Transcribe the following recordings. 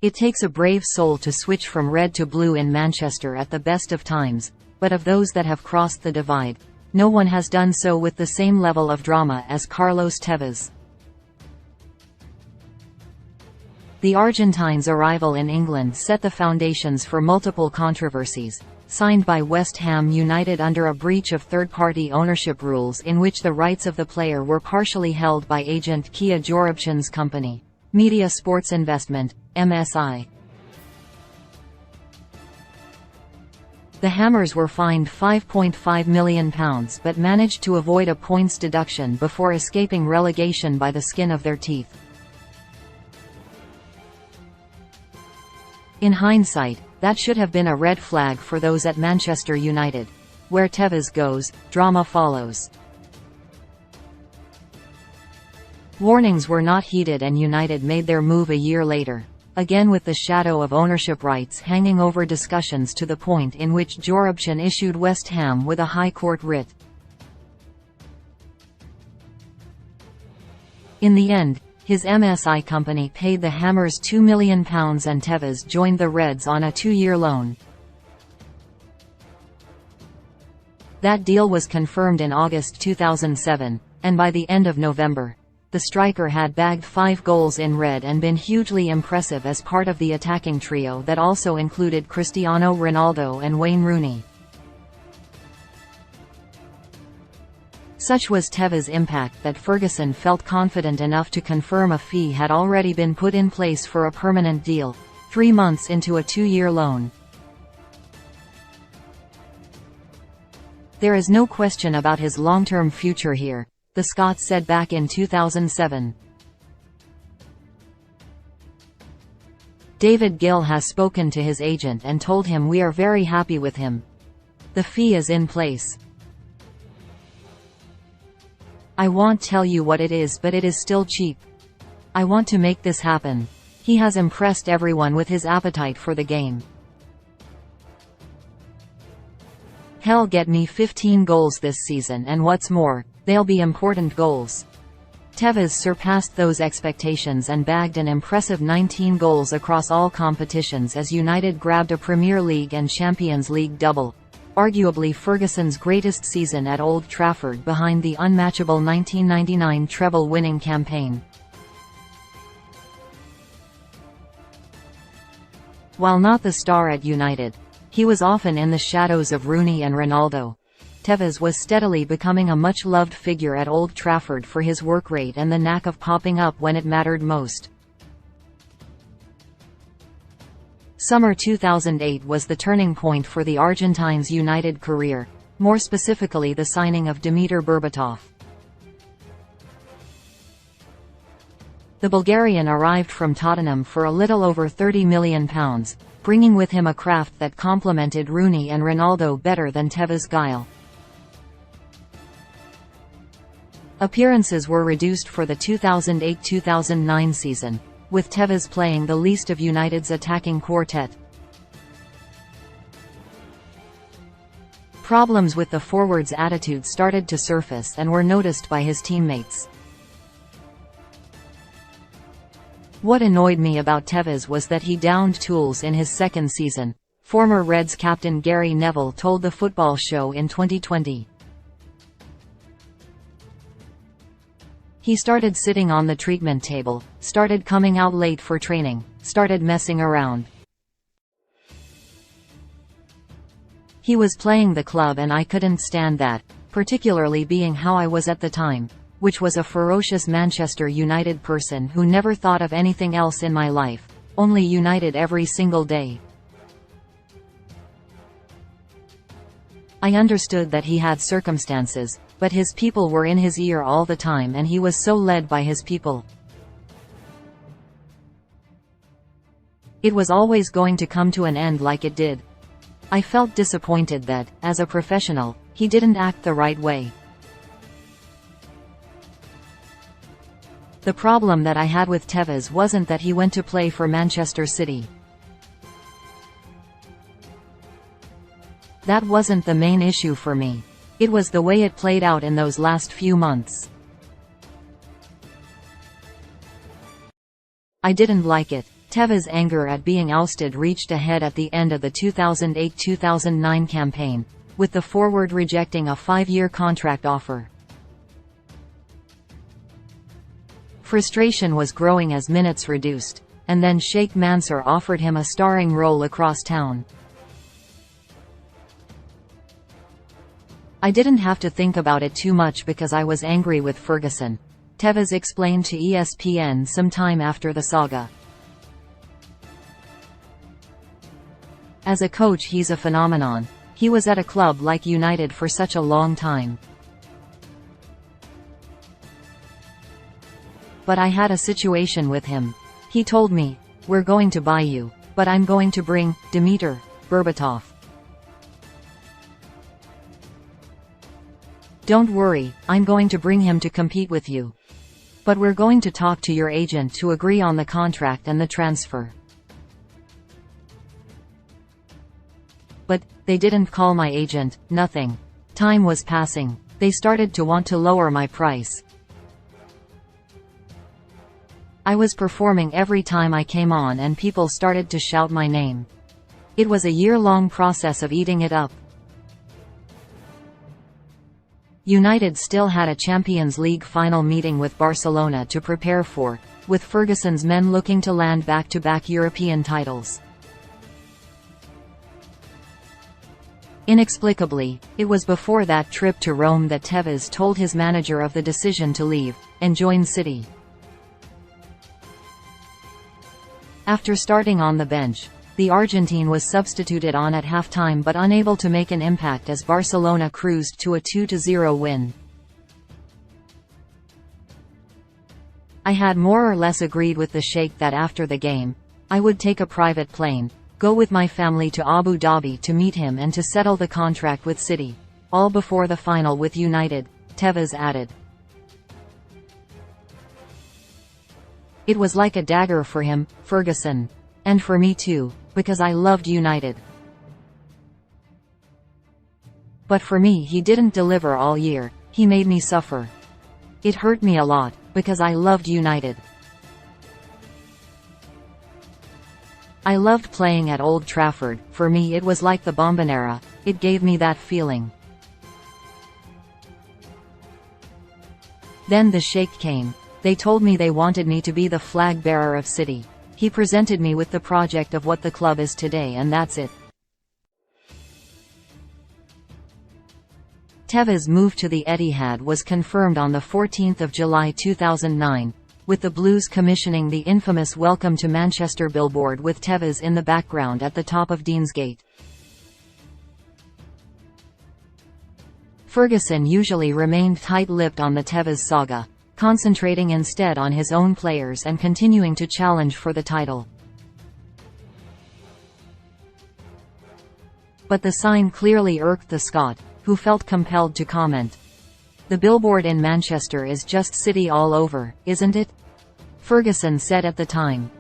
It takes a brave soul to switch from red to blue in Manchester at the best of times, but of those that have crossed the divide, no one has done so with the same level of drama as Carlos Tevez. The Argentine's arrival in England set the foundations for multiple controversies. Signed by West Ham United under a breach of third-party ownership rules in which the rights of the player were partially held by agent Kia Joorabchian's company, Media Sports Investment, MSI. The Hammers were fined £5.5 million but managed to avoid a points deduction before escaping relegation by the skin of their teeth. In hindsight, that should have been a red flag for those at Manchester United. Where Tevez goes, drama follows. Warnings were not heeded and United made their move a year later, again with the shadow of ownership rights hanging over discussions to the point in which Joorabchian issued West Ham with a High Court writ. In the end, his MSI company paid the Hammers £2 million and Tevez joined the Reds on a 2-year loan. That deal was confirmed in August 2007, and by the end of November, the striker had bagged 5 goals in red and been hugely impressive as part of the attacking trio that also included Cristiano Ronaldo and Wayne Rooney. Such was Tevez's impact that Ferguson felt confident enough to confirm a fee had already been put in place for a permanent deal, 3 months into a 2-year loan. "There is no question about his long-term future here," the Scot said back in 2007. David Gill has spoken to his agent and told him we are very happy with him. The fee is in place. "I won't tell you what it is, but it is still cheap. I want to make this happen. He has impressed everyone with his appetite for the game. He'll get me 15 goals this season and what's more, they'll be important goals." Tevez surpassed those expectations and bagged an impressive 19 goals across all competitions as United grabbed a Premier League and Champions League double, arguably Ferguson's greatest season at Old Trafford behind the unmatchable 1999 treble-winning campaign. While not the star at United, he was often in the shadows of Rooney and Ronaldo. Tevez was steadily becoming a much-loved figure at Old Trafford for his work rate and the knack of popping up when it mattered most. Summer 2008 was the turning point for the Argentine's United career, more specifically the signing of Dimitar Berbatov. The Bulgarian arrived from Tottenham for a little over £30 million, bringing with him a craft that complemented Rooney and Ronaldo better than Tevez's guile. Appearances were reduced for the 2008-2009 season, with Tevez playing the least of United's attacking quartet. Problems with the forward's attitude started to surface and were noticed by his teammates. "What annoyed me about Tevez was that he downed tools in his second season," former Reds captain Gary Neville told The Football Show in 2020. "He started sitting on the treatment table, started coming out late for training, started messing around. He was playing the club and I couldn't stand that, particularly being how I was at the time, which was a ferocious Manchester United person who never thought of anything else in my life, only United every single day. I understood that he had circumstances, but his people were in his ear all the time and he was so led by his people. It was always going to come to an end like it did. I felt disappointed that, as a professional, he didn't act the right way. The problem that I had with Tevez wasn't that he went to play for Manchester City. That wasn't the main issue for me. It was the way it played out in those last few months. I didn't like it. Teva's anger at being ousted reached a head at the end of the 2008-2009 campaign, with the forward rejecting a 5-year contract offer. Frustration was growing as minutes reduced, and then Sheikh Mansour offered him a starring role across town. I didn't have to think about it too much because I was angry with Ferguson, Tevez explained to ESPN some time after the saga. As a coach he's a phenomenon. He was at a club like United for such a long time. But I had a situation with him. He told me, "We're going to buy you, but I'm going to bring Dimitar Berbatov. Don't worry, I'm going to bring him to compete with you. But we're going to talk to your agent to agree on the contract and the transfer." But they didn't call my agent, nothing. Time was passing. They started to want to lower my price. I was performing every time I came on and people started to shout my name. It was a year-long process of eating it up. United still had a Champions League final meeting with Barcelona to prepare for, with Ferguson's men looking to land back-to-back European titles. Inexplicably, it was before that trip to Rome that Tevez told his manager of the decision to leave and join City. After starting on the bench, the Argentine was substituted on at halftime but unable to make an impact as Barcelona cruised to a 2-0 win. I had more or less agreed with the Sheikh that after the game, I would take a private plane, go with my family to Abu Dhabi to meet him and to settle the contract with City, all before the final with United, Tevez added. It was like a dagger for him, Ferguson. And for me too, because I loved United. But for me he didn't deliver all year, he made me suffer. It hurt me a lot, because I loved United. I loved playing at Old Trafford. For me it was like the Bombonera, it gave me that feeling. Then the Sheikh came. They told me they wanted me to be the flag bearer of City. He presented me with the project of what the club is today and that's it. Tevez's move to the Etihad was confirmed on 14 July 2009, with the Blues commissioning the infamous Welcome to Manchester billboard with Tevez in the background at the top of Deansgate. Ferguson usually remained tight-lipped on the Tevez saga, concentrating instead on his own players and continuing to challenge for the title. But the sign clearly irked the Scot, who felt compelled to comment. "The billboard in Manchester is just City all over, isn't it?" Ferguson said at the time.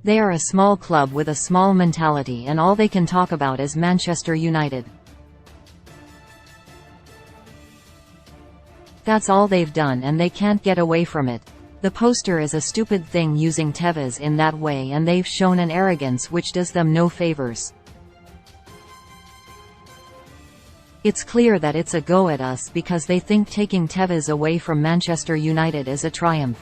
"They are a small club with a small mentality and all they can talk about is Manchester United. That's all they've done and they can't get away from it. The poster is a stupid thing using Tevez in that way and they've shown an arrogance which does them no favors. It's clear that it's a go at us because they think taking Tevez away from Manchester United is a triumph.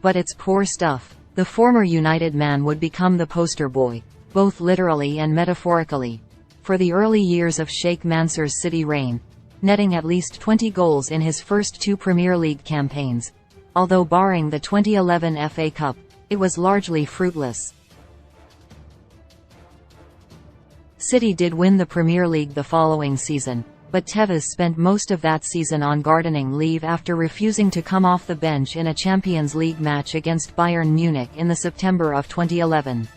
But it's poor stuff. The former United man would become the poster boy, both literally and metaphorically, for the early years of Sheikh Mansour's City reign, netting at least 20 goals in his first 2 Premier League campaigns, although barring the 2011 FA Cup, it was largely fruitless. City did win the Premier League the following season, but Tevez spent most of that season on gardening leave after refusing to come off the bench in a Champions League match against Bayern Munich in the September of 2011.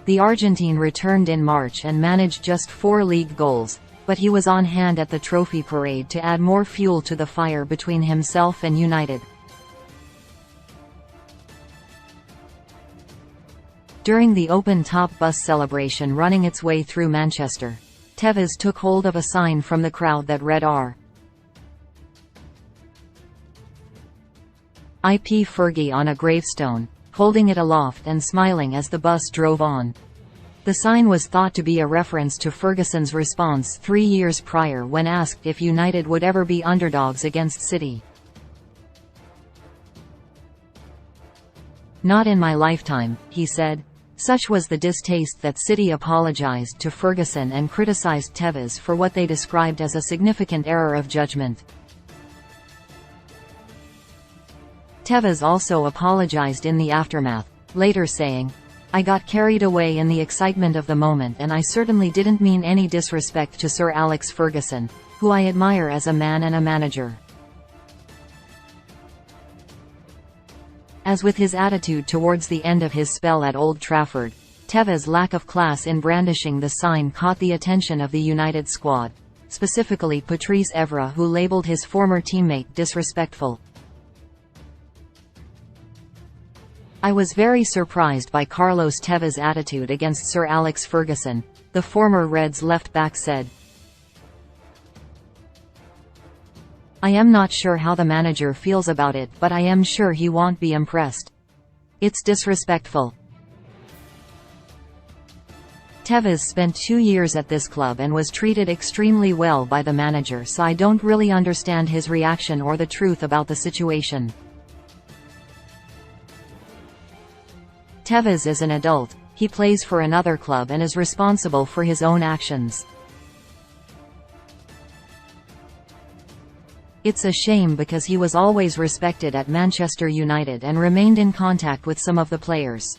The Argentine returned in March and managed just 4 league goals, but he was on hand at the trophy parade to add more fuel to the fire between himself and United. During the open-top bus celebration running its way through Manchester, Tevez took hold of a sign from the crowd that read R.I.P. Fergie on a gravestone, holding it aloft and smiling as the bus drove on. The sign was thought to be a reference to Ferguson's response 3 years prior when asked if United would ever be underdogs against City. "Not in my lifetime," he said. Such was the distaste that City apologized to Ferguson and criticized Tevez for what they described as a significant error of judgment. Tevez also apologized in the aftermath, later saying, "I got carried away in the excitement of the moment and I certainly didn't mean any disrespect to Sir Alex Ferguson, who I admire as a man and a manager." As with his attitude towards the end of his spell at Old Trafford, Tevez's lack of class in brandishing the sign caught the attention of the United squad, specifically Patrice Evra, who labelled his former teammate disrespectful. "I was very surprised by Carlos Tevez's attitude against Sir Alex Ferguson," the former Reds left-back said. "I am not sure how the manager feels about it, but I am sure he won't be impressed. It's disrespectful." Tevez spent 2 years at this club and was treated extremely well by the manager, so I don't really understand his reaction or the truth about the situation. Tevez is an adult, he plays for another club and is responsible for his own actions. It's a shame because he was always respected at Manchester United and remained in contact with some of the players.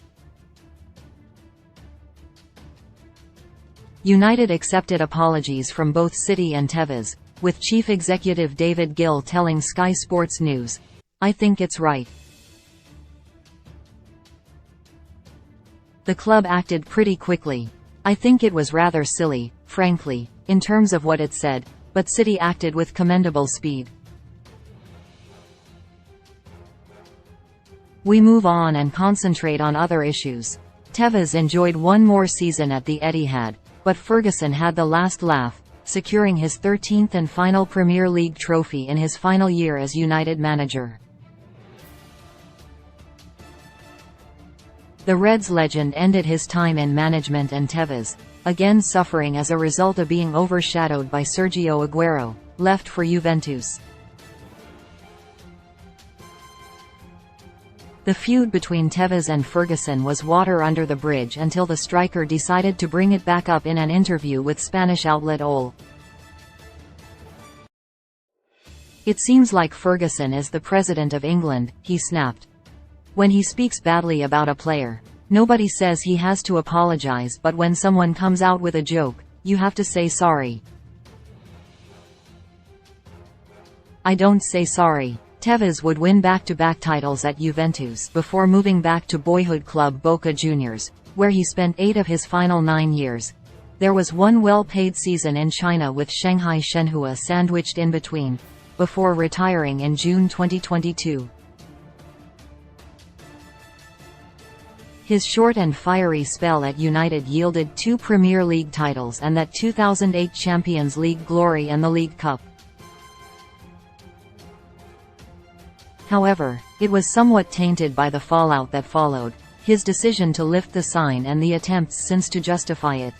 United accepted apologies from both City and Tevez, with chief executive David Gill telling Sky Sports News, "I think it's right. The club acted pretty quickly. I think it was rather silly, frankly, in terms of what it said, but City acted with commendable speed. We move on and concentrate on other issues." Tevez enjoyed one more season at the Etihad, but Ferguson had the last laugh, securing his 13th and final Premier League trophy in his final year as United manager. The Reds legend ended his time in management and Tevez, again suffering as a result of being overshadowed by Sergio Aguero, left for Juventus. The feud between Tevez and Ferguson was water under the bridge until the striker decided to bring it back up in an interview with Spanish outlet OL. "It seems like Ferguson is the president of England," he snapped. "When he speaks badly about a player, nobody says he has to apologize, but when someone comes out with a joke, you have to say sorry. I don't say sorry." Tevez would win back-to-back titles at Juventus before moving back to boyhood club Boca Juniors, where he spent 8 of his final 9 years. There was one well-paid season in China with Shanghai Shenhua sandwiched in between, before retiring in June 2022. His short and fiery spell at United yielded 2 Premier League titles and that 2008 Champions League glory and the League Cup. However, it was somewhat tainted by the fallout that followed, his decision to lift the sign and the attempts since to justify it.